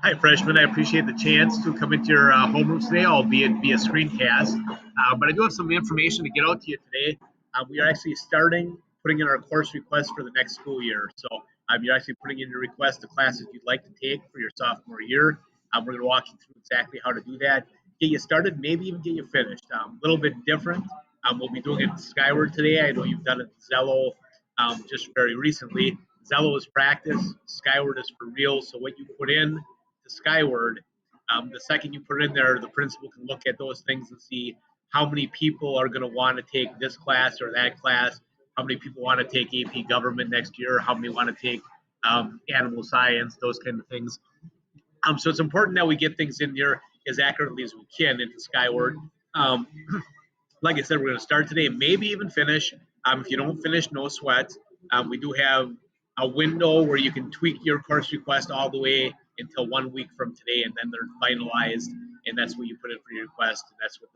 Hi, freshmen. I appreciate the chance to come into your homeroom today, albeit via screencast. But I do have some information to get out to you today. We are actually starting putting in our course requests for the next school year. So you're actually putting in your request to classes you'd like to take for your sophomore year. We're going to walk you through exactly how to do that, get you started, maybe even get you finished. A little bit different. We'll be doing it Skyward today. I know you've done it Zello just very recently. Zello is practice. Skyward is for real. So what you put in to Skyward, the second you put it in there, the principal can look at those things and see how many people are going to want to take this class or that class, how many people want to take AP Government next year, how many want to take animal science, those kind of things. So it's important that we get things in there as accurately as we can into Skyward. Um, like I said, we're going to start today, maybe even finish. If you don't finish, no sweat. We do have a window where you can tweak your course request all the way until 1 week from today, and then they're finalized, and that's what you put in for your request, and that's what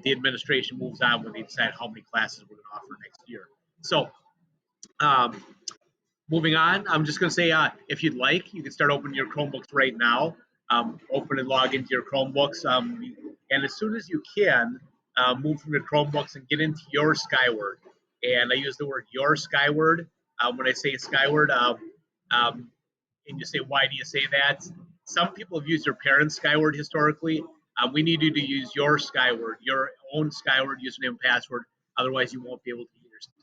the administration moves on when they decide how many classes we're going to offer next year. So, um, moving on, I'm just going to say if you'd like, you can start opening your Chromebooks right now. Open and log into your Chromebooks. And as soon as you can, move from your Chromebooks and get into your Skyward. And I use the word your Skyward when I say Skyward. And you say, why do you say that? Some people have used their parents' Skyward historically. We need you to use your Skyward, your own Skyward username and password. Otherwise, you won't be able to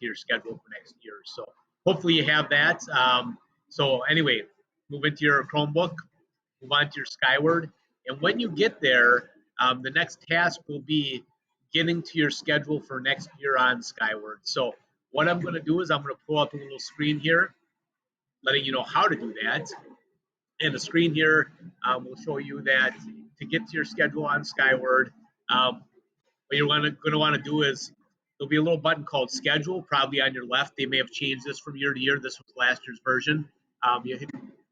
get your schedule for next year. So hopefully you have that. So anyway, move into your Chromebook, move on to your Skyward. And when you get there, the next task will be getting to your schedule for next year on Skyward. So what I'm going to do is I'm going to pull up a little screen here, letting you know how to do that. And the screen here will show you that to get to your schedule on Skyward, what you're going to want to do is there'll be a little button called Schedule, probably on your left. They may have changed this from year to year. This was last year's version. You hit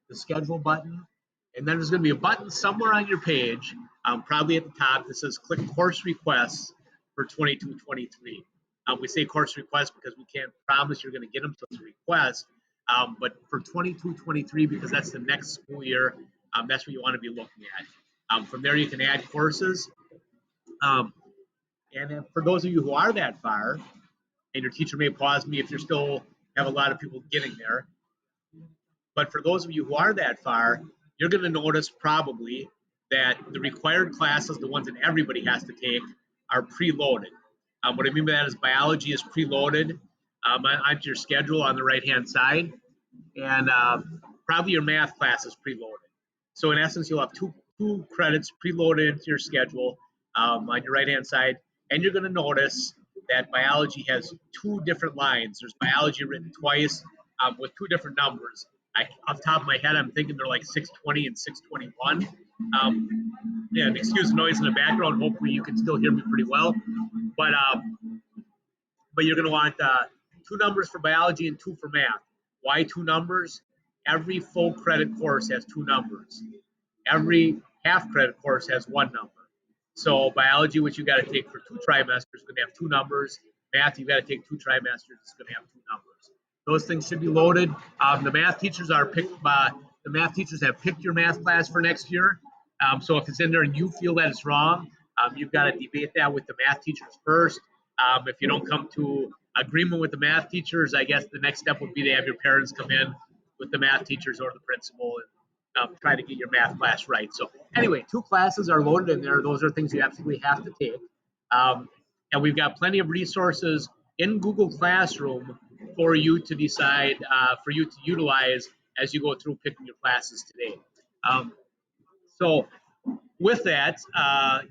the Schedule button, and then there's going to be a button somewhere on your page, probably at the top, that says Click Course Requests for 22-23. We say course requests because we can't promise you're going to get them, so it's a request. But for 22-23, because that's the next school year, that's what you want to be looking at. From there, you can add courses. And for those of you who are that far, and your teacher may pause me if you're still have a lot of people getting there, but for those of you who are that far, you're going to notice probably that the required classes, the ones that everybody has to take, are preloaded. What I mean by that is biology is preloaded onto your schedule on the right-hand side, and probably your math class is preloaded. So in essence, you'll have two credits preloaded into your schedule on your right-hand side, and you're going to notice that biology has two different lines. There's biology written twice with two different numbers. Off the top of my head, I'm thinking they're like 620 and 621. And excuse the noise in the background. Hopefully, you can still hear me pretty well. But you're going to want two numbers for biology and two for math. Why two numbers? Every full credit course has two numbers. Every half credit course has one number. So biology, which you got to take for 2 trimesters, is going to have two numbers. Math, you got to take 2 trimesters, it's going to have two numbers. Those things should be loaded. The math teachers are picked. The math teachers have picked your math class for next year. So if it's in there and you feel that it's wrong, you've got to debate that with the math teachers first. If you don't come to agreement with the math teachers, I guess the next step would be to have your parents come in with the math teachers or the principal and try to get your math class right. So anyway, 2 classes are loaded in there. Those are things you absolutely have to take. And we've got plenty of resources in Google Classroom for you to decide, for you to utilize as you go through picking your classes today. So with that,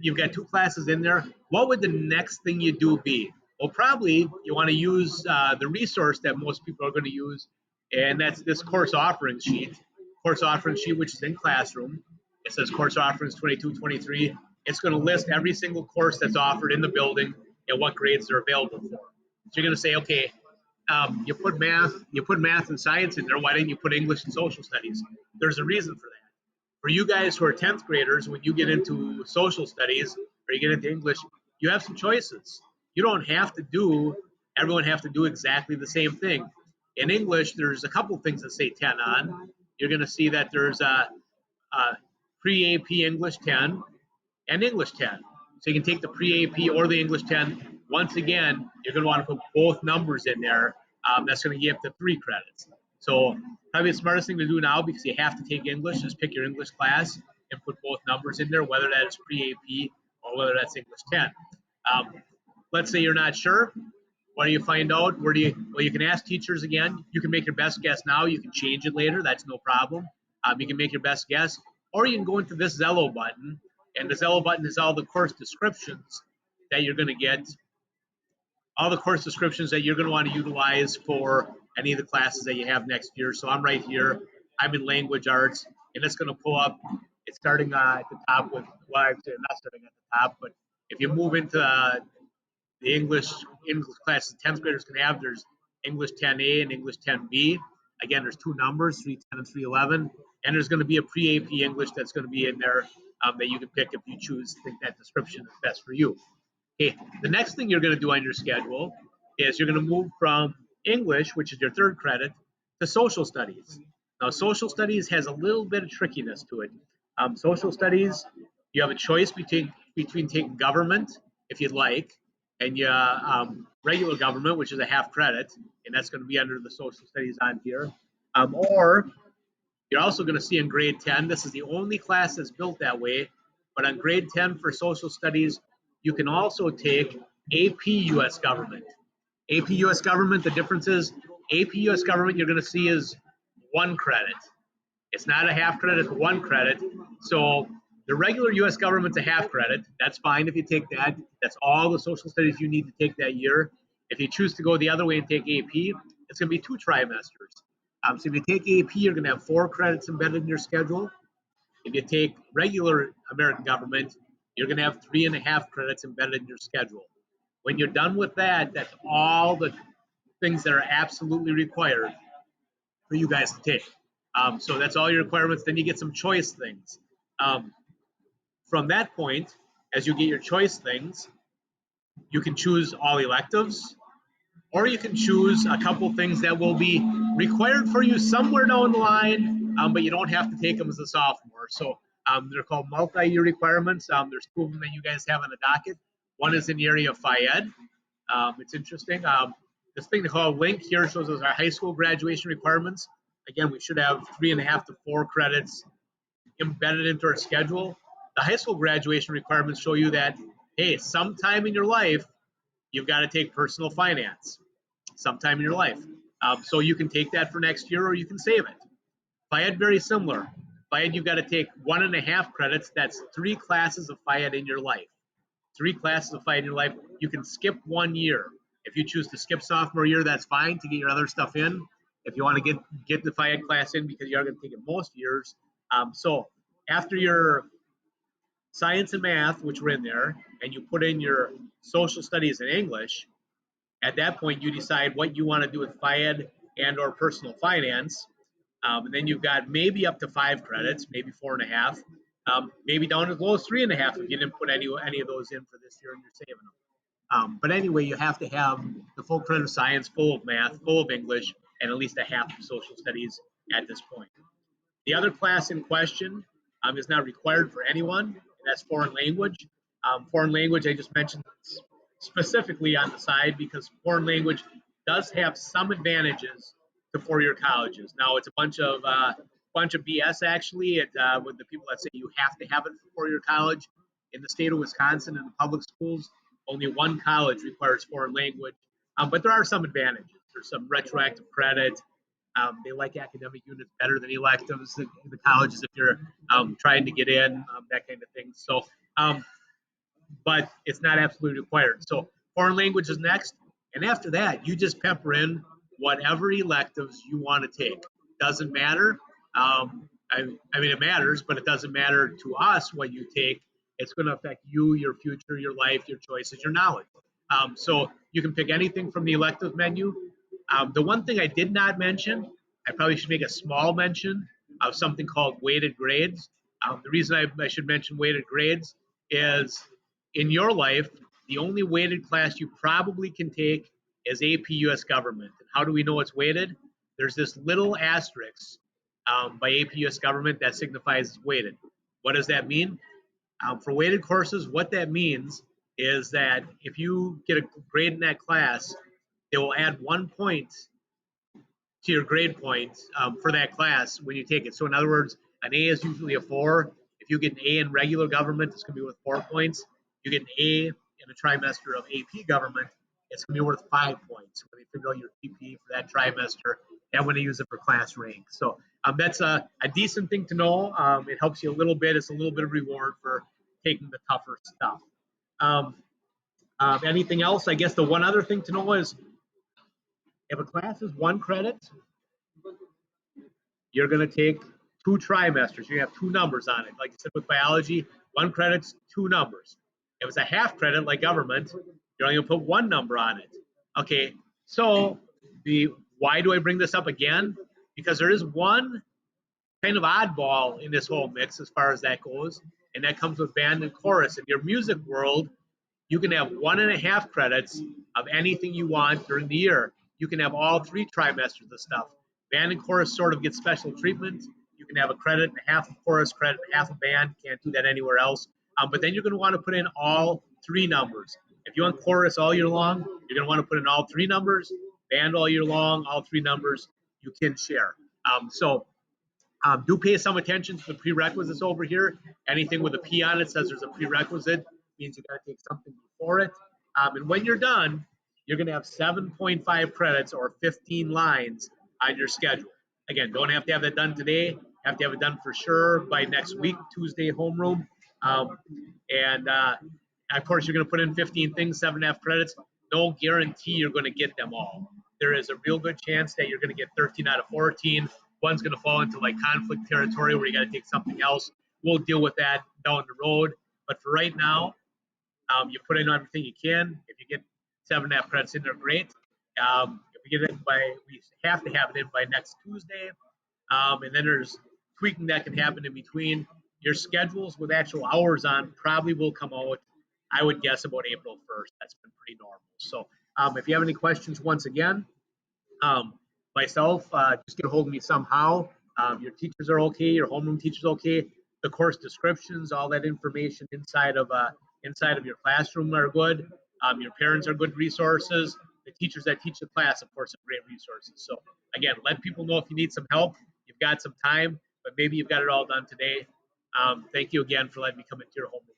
you've got 2 classes in there. What would the next thing you do be? Well, probably you want to use the resource that most people are going to use, and that's this course offering sheet. Course offering sheet, which is in Classroom. It says course offerings 22-23. It's going to list every single course that's offered in the building and what grades they're available for. So you're going to say, okay, you put math and science in there. Why didn't you put English and social studies? There's a reason for that. For you guys who are 10th graders, when you get into social studies or you get into English, you have some choices. You don't have to do, everyone have to do exactly the same thing. In English, there's a couple things that say 10 on. You're going to see that there's pre-AP English 10 and English 10. So you can take the pre-AP or the English 10. Once again, you're going to want to put both numbers in there. That's going to give up to 3 credits. So probably the smartest thing to do now, because you have to take English, is pick your English class and put both numbers in there, whether that is pre-AP or whether that's English 10. Let's say you're not sure. What do you find out? Well, you can ask teachers again. You can make your best guess now. You can change it later. That's no problem. You can make your best guess, or you can go into this Zello button, and the Zello button is all the course descriptions that you're going to get, all the course descriptions that you're going to want to utilize for any of the classes that you have next year. So I'm right here. I'm in language arts, and it's going to pull up. It's starting at the top with, well, actually not starting at the top, but if you move into the English classes 10th graders can have, there's English 10A and English 10B. Again, there's 2 numbers, 310 and 311, and there's going to be a pre-AP English that's going to be in there that you can pick if you choose, think that description is best for you. Okay, the next thing you're going to do on your schedule is you're going to move from English, which is your 3rd credit, to social studies. Now, social studies has a little bit of trickiness to it. Social studies, you have a choice between taking government, if you'd like, and regular government, which is a half credit, and that's going to be under the social studies on here. Or you're also going to see in grade 10, this is the only class that's built that way, but on grade 10 for social studies, you can also take AP US government. AP US government, the difference is AP US government you're going to see is 1 credit. It's not a half credit, it's 1 credit. So the regular U.S. government's a half credit. That's fine if you take that. That's all the social studies you need to take that year. If you choose to go the other way and take AP, it's going to be 2 trimesters. So if you take AP, you're going to have 4 credits embedded in your schedule. If you take regular American government, you're going to have 3.5 credits embedded in your schedule. When you're done with that, that's all the things that are absolutely required for you guys to take. So that's all your requirements. Then you get some choice things. From that point, as you get your choice things, you can choose all electives, or you can choose a couple things that will be required for you somewhere down the line, but you don't have to take them as a sophomore. So they're called multi-year requirements. There's 2 of them that you guys have on the docket. One is in the area of Phi-Ed. It's interesting. This thing called Link here shows us our high school graduation requirements. Again, we should have 3.5 to 4 credits embedded into our schedule. The high school graduation requirements show you that, hey, sometime in your life, you've got to take personal finance. Sometime in your life. So you can take that for next year or you can save it. Phi-Ed, very similar. Phi-Ed, you've got to take 1.5 credits. That's 3 classes of Phi-Ed in your life. 3 classes of Phi-Ed in your life. You can skip 1 year. If you choose to skip sophomore year, that's fine to get your other stuff in. If you want to get the Phi-Ed class in because you are going to take it most years. So after your science and math, which were in there, and you put in your social studies and English, at that point you decide what you want to do with Phi-Ed and or personal finance. And then you've got maybe up to 5 credits, maybe 4.5, maybe down as low as 3.5 if you didn't put any of those in for this year and you're saving them. But anyway, you have to have the full credit of science, full of math, full of English, and at least a half of social studies at this point. The other class in question is not required for anyone, and that's foreign language. Foreign language, I just mentioned specifically on the side because foreign language does have some advantages to 4-year colleges. Now, it's a bunch of BS, actually, with the people that say you have to have it for 4-year college. In the state of Wisconsin, in the public schools, only 1 college requires foreign language, but there are some advantages. There's some retroactive credit. They like academic units better than electives in the colleges if you're trying to get in, that kind of thing. So, but it's not absolutely required. So foreign language is next. And after that, you just pepper in whatever electives you want to take. Doesn't matter. I mean, it matters, but it doesn't matter to us what you take. It's going to affect you, your future, your life, your choices, your knowledge. So you can pick anything from the elective menu. The one thing I did not mention, I probably should make a small mention of something called weighted grades. The reason I should mention weighted grades is in your life, the only weighted class you probably can take is AP US Government. And how do we know it's weighted? There's this little asterisk By AP US Government, that signifies weighted. What does that mean? For weighted courses, what that means is that if you get a grade in that class, they will add 1 point to your grade points for that class when you take it. So in other words, an A is usually a 4. If you get an A in regular government, it's going to be worth 4 points. You get an A in a trimester of AP government, it's going to be worth 5 points when they figure out your GP for that trimester and when they use it for class rank. So that's a decent thing to know. It helps you a little bit. It's a little bit of reward for taking the tougher stuff. Anything else? I guess the one other thing to know is if a class is 1 credit, you're going to take 2 trimesters. You have 2 numbers on it. Like I said with biology, 1 credit's 2 numbers. If it's a half credit like government, you're only going to put 1 number on it. Okay, so why do I bring this up again? Because there is one kind of oddball in this whole mix as far as that goes, and that comes with band and chorus. In your music world, you can have 1.5 credits of anything you want during the year. You can have all 3 trimesters of stuff. Band and chorus sort of get special treatment. You can have a credit and a half of chorus, credit and a half of band. Can't do that anywhere else. But then you're going to want to put in all 3 numbers. If you want chorus all year long, you're going to want to put in all 3 numbers. Band all year long, all 3 numbers. You can share. Do pay some attention to the prerequisites over here. Anything with a P on it says there's a prerequisite, means you got to take something before it. And when you're done, you're going to have 7.5 credits or 15 lines on your schedule. Again, don't have to have that done today. Have to have it done for sure by next week, Tuesday homeroom. And of course, you're going to put in 15 things, 7.5 credits. No guarantee you're going to get them all. There is a real good chance that you're going to get 13 out of 14. One's going to fall into like conflict territory where you got to take something else. We'll deal with that down the road. But for right now, you put in everything you can. If you get 7.5 credits in there, great. If we get it we have to have it in by next Tuesday. And then there's tweaking that can happen in between. Your schedules with actual hours on probably will come out, I would guess, about April 1st. That's been pretty normal. So if you have any questions, once again, myself, just get a hold of me somehow. Your teachers are okay. Your homeroom teacher's okay. The course descriptions, all that information inside of your classroom are good. Your parents are good resources. The teachers that teach the class, of course, are great resources. So again, let people know if you need some help. You've got some time, but maybe you've got it all done today. Thank you again for letting me come into your homeroom.